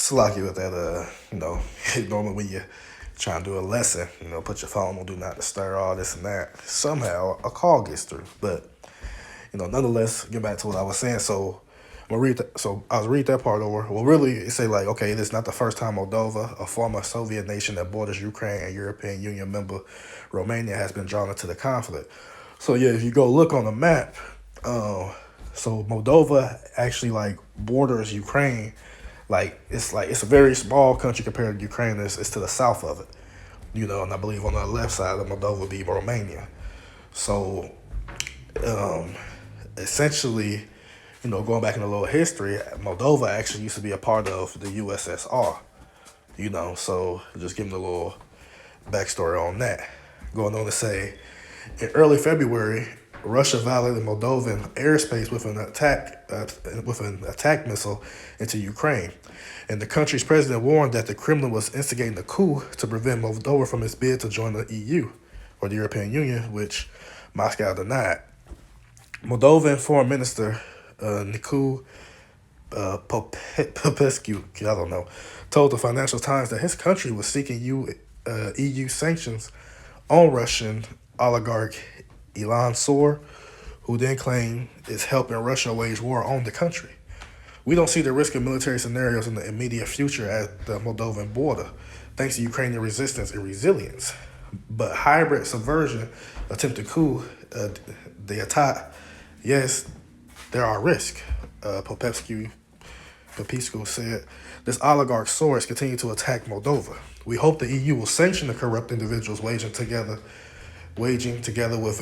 Slocky with that, normally when you try to do a lesson, put your phone on do not disturb, all this and that. Somehow a call gets through. But, nonetheless, get back to what I was saying. So I was read that part over. Well, really, it say like, okay, this is not the first time Moldova, a former Soviet nation that borders Ukraine and European Union member Romania, has been drawn into the conflict. So yeah, if you go look on the map, so Moldova actually like borders Ukraine. Like it's a very small country compared to Ukraine. It's to the south of it, and I believe on the left side of Moldova would be Romania. So um, essentially, going back in a little history, Moldova actually used to be a part of the USSR. So just giving a little backstory on that. Going on to say, in early February, Russia violated Moldovan airspace with an attack missile into Ukraine, and the country's president warned that the Kremlin was instigating a coup to prevent Moldova from its bid to join the EU or the European Union, which Moscow denied. Moldovan Foreign Minister Nicu Popescu, I don't know, told the Financial Times that his country was seeking EU sanctions on Russian oligarch Ilan Sor, who then claimed is helping Russia wage war on the country. We don't see the risk of military scenarios in the immediate future at the Moldovan border, thanks to Ukrainian resistance and resilience. But hybrid subversion, attempted coup, the attack, yes, there are risks. Popescu said, this oligarch source continue to attack Moldova. We hope the EU will sanction the corrupt individuals waging together with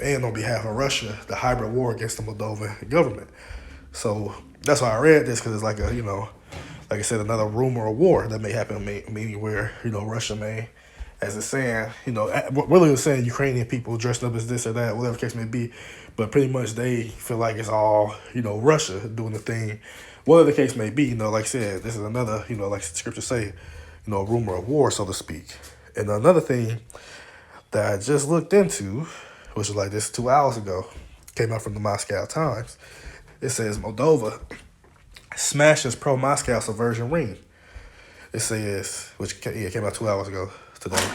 and on behalf of Russia the hybrid war against the Moldovan government. So that's why I read this, because it's like like I said, another rumor of war that may happen, meaning where Russia may, as it's saying, really it's saying Ukrainian people dressed up as this or that, whatever the case may be, but pretty much they feel like it's all Russia doing the thing, whatever the case may be. Like I said, this is another like scripture say, rumor of war, so to speak. And another thing that I just looked into, which was like this 2 hours ago, came out from the Moscow Times. It says Moldova smashes pro-Moscow subversion ring. It says, which came out 2 hours ago today.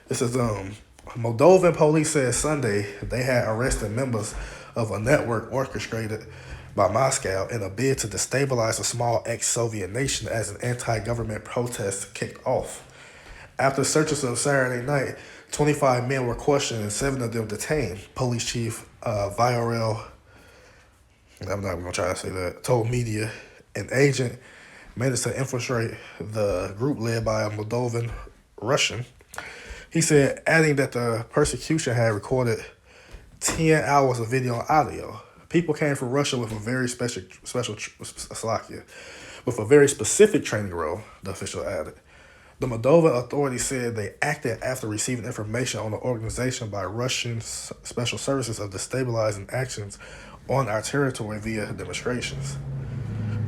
It says, Moldovan police said Sunday they had arrested members of a network orchestrated by Moscow in a bid to destabilize a small ex-Soviet nation as an anti-government protest kicked off. After searches of Saturday night, 25 men were questioned and 7 of them detained. Police Chief Viorel, I'm not going to try to say that, told media an agent managed to infiltrate the group led by a Moldovan Russian. He said, adding that the persecution had recorded 10 hours of video and audio. People came from Russia with a very with a very specific training role, the official added. The Moldovan authorities said they acted after receiving information on the organization by Russian special services of destabilizing actions on our territory via demonstrations.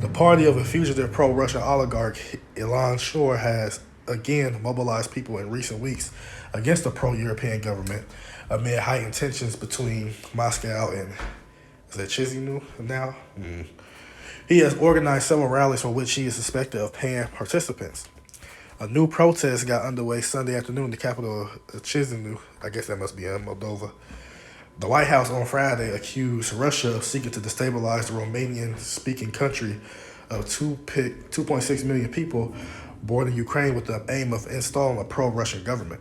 The party of a fugitive pro-Russian oligarch, Ilan Shor, has again mobilized people in recent weeks against the pro-European government amid heightened tensions between Moscow and, is that Chisinau now? He has organized several rallies for which he is suspected of paying participants. A new protest got underway Sunday afternoon in the capital of Chisinau. I guess that must be in Moldova. The White House on Friday accused Russia of seeking to destabilize the Romanian-speaking country of 2.6 million people bordering Ukraine with the aim of installing a pro-Russian government.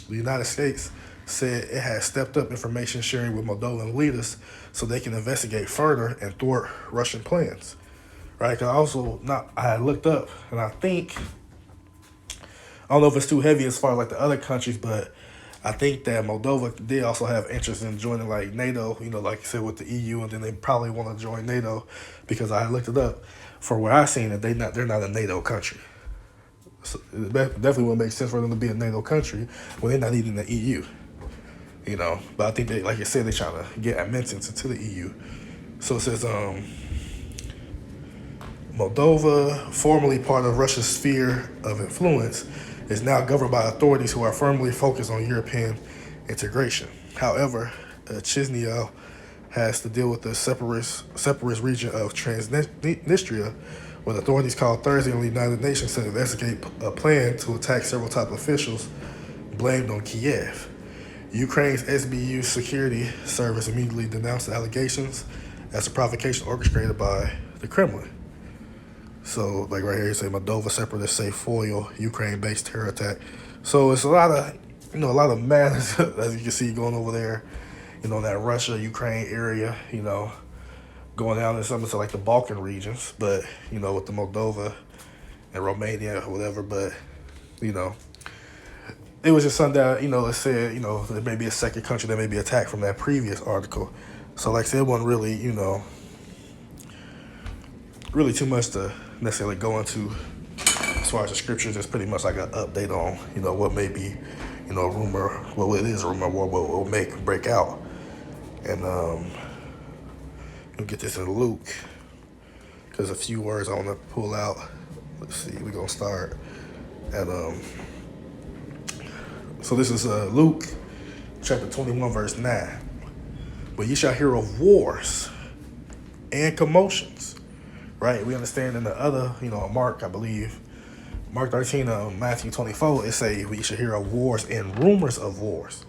The United States said it has stepped up information sharing with Moldovan leaders so they can investigate further and thwart Russian plans. Right? I had looked up, and I don't know if it's too heavy as far as like the other countries, but I think that Moldova did also have interest in joining like NATO, like you said with the EU, and then they probably want to join NATO because I looked it up. For where I seen it, they're not a NATO country. So it definitely would make sense for them to be a NATO country when they're not even the EU. But I think they, like you said, they're trying to get admittance into the EU. So it says, Moldova, formerly part of Russia's sphere of influence, is now governed by authorities who are firmly focused on European integration. However, Chisinau has to deal with the separatist region of Transnistria, when authorities called Thursday on the United Nations to investigate a plan to attack several top officials blamed on Kiev. Ukraine's SBU security service immediately denounced the allegations as a provocation orchestrated by the Kremlin. So, like right here, you say Moldova separatists say foil Ukraine-based terror attack. So it's a lot of madness as you can see going over there, in that Russia-Ukraine area, going down in some of like the Balkan regions, but with the Moldova and Romania or whatever. But it was just something that it said there may be a second country that may be attacked from that previous article. So like I said, it wasn't really really too much to necessarily go into as far as the scriptures. It's pretty much like an update on what may be rumor. Well, it is a rumor war, what will break out. And we'll get this in Luke, because a few words I want to pull out. Let's see, we're gonna start at so this is Luke chapter 21 verse 9. But ye shall hear of wars and commotions. Right? We understand in the other, Mark, I believe, Mark 13, Matthew 24, it say we should hear of wars and rumors of wars.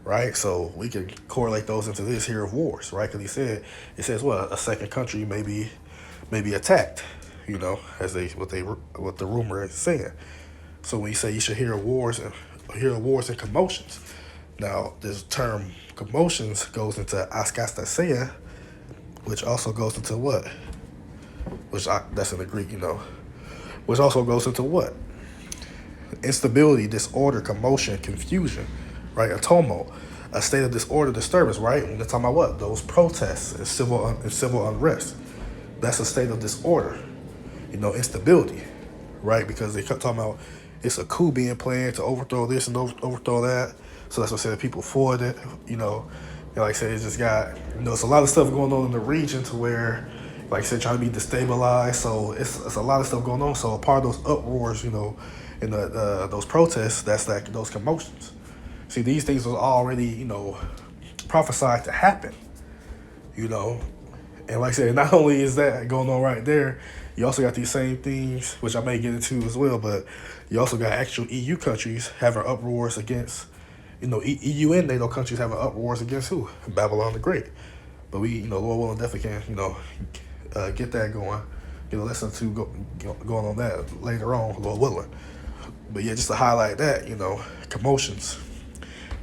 Right? So we can correlate those into this here of wars, right? Because it says a second country may be attacked, as what the rumor is saying. So when you say you should hear of wars and commotions. Now this term commotions goes into askastasia, which also goes into what? That's in the Greek, which also goes into what? Instability, disorder, commotion, confusion, right? A tumult, a state of disorder, disturbance, right? When they're talking about what? Those protests and civil unrest. That's a state of disorder, instability, right? Because they kept talking about it's a coup being planned to overthrow this and overthrow that. So that's what I said, people for it, and like I said, it's just got, it's a lot of stuff going on in the region to where, like I said, trying to be destabilized. So it's a lot of stuff going on. So a part of those uproars, in those protests, that's like those commotions. See, these things was already, prophesied to happen, And like I said, not only is that going on right there, you also got these same things, which I may get into as well, but you also got actual EU countries having uproars against, EU and NATO countries having uproars against who? Babylon the Great. But we, Lord willing, definitely can, get that going, get a lesson to going on that later on, Lord willing. But yeah, just to highlight that, commotions.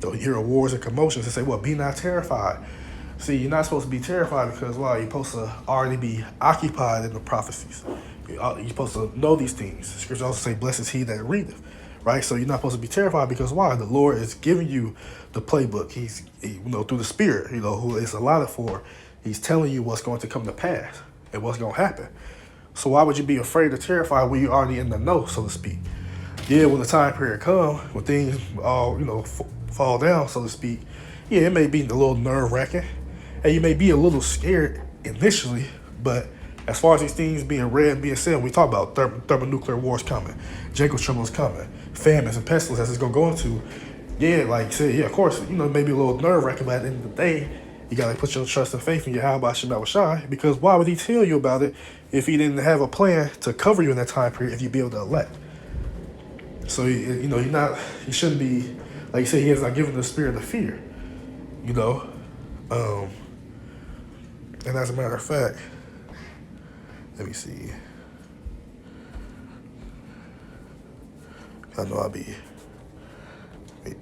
Though you hear of wars and commotions and say, well, be not terrified. See, you're not supposed to be terrified because, you're supposed to already be occupied in the prophecies. You're supposed to know these things. Scripture also say, blessed is he that readeth, right? So you're not supposed to be terrified because why? The Lord is giving you the playbook. He's, through the Spirit, who is allotted for. He's telling you what's going to come to pass and what's going to happen. So why would you be afraid or terrified when you're already in the know, so to speak? Yeah, when the time period comes, when things all, fall down, so to speak, yeah, it may be a little nerve-wracking. And you may be a little scared initially, but as far as these things being read and being said, we talk about thermonuclear wars coming, Jacob's troubles coming, famines and pestilence as it's going to go into. Yeah, like you said, yeah, of course, maybe a little nerve-wracking, but at the end of the day, you got to put your trust and faith in Yahweh Shema Shai, because why would he tell you about it if he didn't have a plan to cover you in that time period if you be able to elect? So, you shouldn't be, like you said, he has not given the spirit of fear, and as a matter of fact, let me see. I know I'll be it's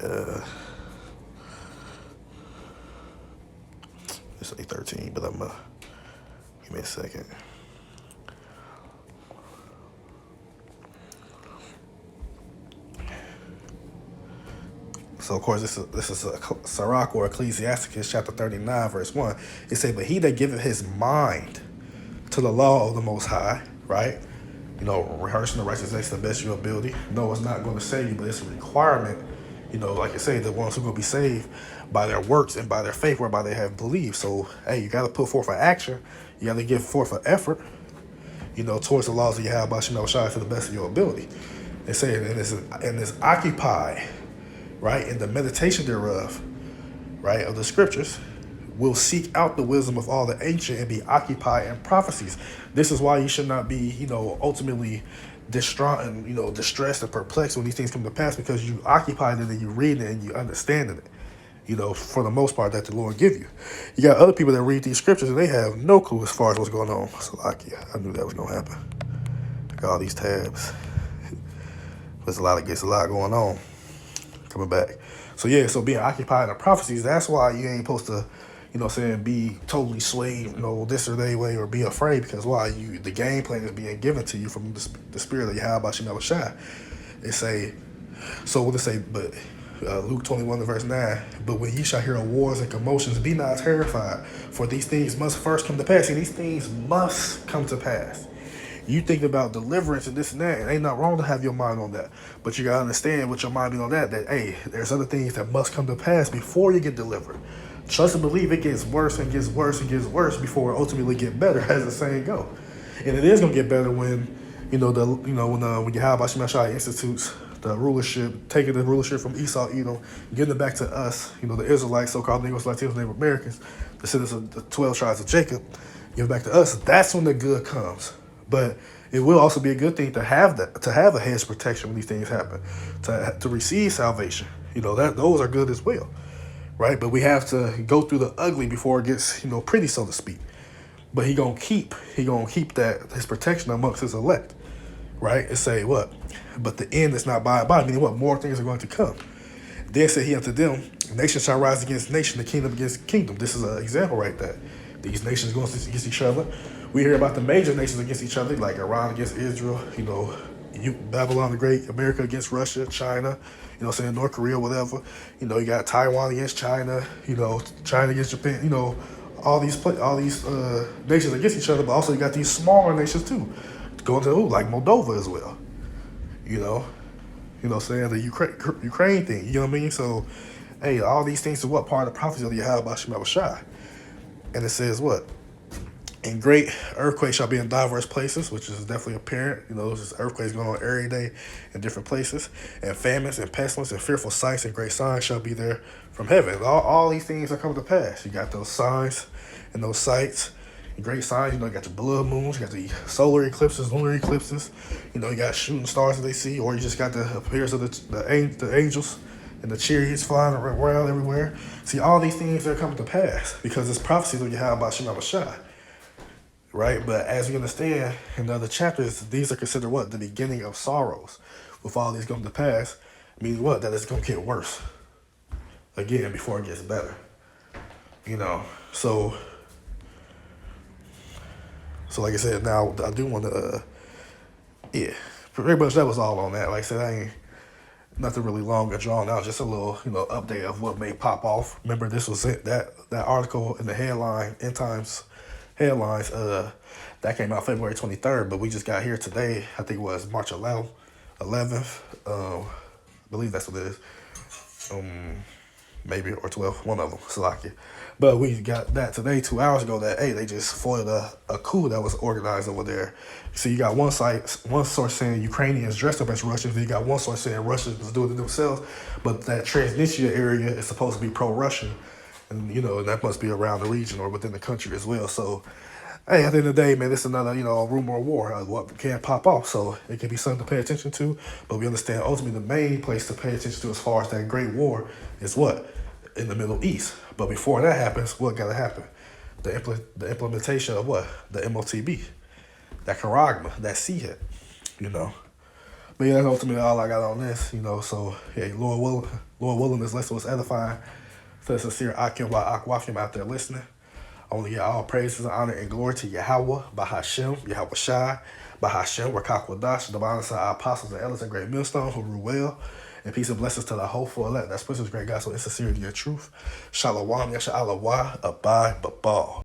8:13, but give me a second. So, of course, this is a Sirach or Ecclesiasticus chapter 39, verse 1. It says, but he that giveth his mind to the law of the Most High, right? Rehearsing the righteous acts to the best of your ability. No, it's not going to save you, but it's a requirement. Like I say, the ones who are going to be saved by their works and by their faith whereby they have believed. So, hey, you got to put forth an action. You got to give forth an effort, towards the laws of Yahweh Shema Shai to the best of your ability. They say, and it's occupy, right, in the meditation thereof, right, of the scriptures, will seek out the wisdom of all the ancient and be occupied in prophecies. This is why you should not be, ultimately distraught and, distressed and perplexed when these things come to pass, because you occupied it and you read it and you understand it. For the most part, that the Lord give you. You got other people that read these scriptures and they have no clue as far as what's going on. So, I knew that was going to happen. Got all these tabs. There's a lot going on. Coming back. So being occupied in prophecies, that's why you ain't supposed to, be totally swayed, this or that way, or be afraid, because the game plan is being given to you from the spirit of Yahweh Shem Shai. But Luke 21 verse 9, but when ye shall hear of wars and commotions, be not terrified, for these things must first come to pass. See, these things must come to pass. You think about deliverance and this and that, and ain't not wrong to have your mind on that. But you got to understand with your mind being on that, hey, there's other things that must come to pass before you get delivered. Trust and believe it gets worse and gets worse and gets worse before it ultimately get better, as the saying go. And it is going to get better when, when Yahweh Shem Shai institutes the rulership, taking the rulership from Esau, Edom, getting it back to us, the Israelites, so-called Negroes, Latinos, Native Americans, the citizens of the 12 tribes of Jacob, give it back to us. That's when the good comes. But it will also be a good thing to have a hedge protection when these things happen, to receive salvation. Those are good as well, right? But we have to go through the ugly before it gets, pretty, so to speak. But he gonna keep that his protection amongst his elect, right? And say what? But the end is not by and by, meaning what? More things are going to come. Then said he unto them, nation shall rise against nation, the kingdom against kingdom. This is an example right there. These nations going against each other. We hear about the major nations against each other, like Iran against Israel, Babylon the Great, America against Russia, China, North Korea, whatever. You got Taiwan against China, China against Japan, all these nations against each other, but also you got these smaller nations too, going to like Moldova as well. Saying the Ukraine thing, you know what I mean? So, hey, all these things are what? Part of the prophecy of Yahweh Shem Shai. And it says what? And great earthquakes shall be in diverse places, which is definitely apparent. There's earthquakes going on every day in different places. And famines and pestilence and fearful sights and great signs shall be there from heaven. All these things are coming to pass. You got those signs and those sights and great signs. You got the blood moons, you got the solar eclipses, lunar eclipses. You got shooting stars that they see, or you just got the appearance of the angels and the chariots flying around everywhere. See, all these things are coming to pass because it's prophecy that you have about Shem Shai. Right? But as we understand in the other chapters, these are considered what? The beginning of sorrows. With all these coming to pass, meaning what? That it's going to get worse. Again, before it gets better. So like I said, now I do want to, pretty much that was all on that. Like I said, I ain't nothing really long or drawn out, just a little, update of what may pop off. Remember, this was it, that article in the headline, End Times headlines, that came out February 23rd, but we just got here today. I think it was March 11th. I believe that's what it is. Maybe, or 12th, one of them, Salakia. But we got that today, 2 hours ago, that, hey, they just foiled a coup that was organized over there. So you got one source saying Ukrainians dressed up as Russians, then you got one source saying Russians doing it themselves, but that Transnistria area is supposed to be pro-Russian. And, that must be around the region or within the country as well. So, hey, at the end of the day, man, this is another, rumor of war, what can pop off. So it can be something to pay attention to. But we understand ultimately the main place to pay attention to as far as that great war is what? In the Middle East. But before that happens, what got to happen? The implementation of what? The MOTB. That Charagma, that CHED, But yeah, that's ultimately all I got on this, So, hey, Lord willing, this lesson was edifying. To the sincere Akim Wafim out there listening. I want to give all praises, honor, and glory to Yahweh, Bahashem, Yahweh Shai, Bahashem, Rakak Wadash, the bonus of our apostles and elders and great millstone who rule well. And peace and blessings to the hopeful elect. That's Prince's great gospel in sincerity and truth. Shalom, Yasha Allah, Abad, Babal.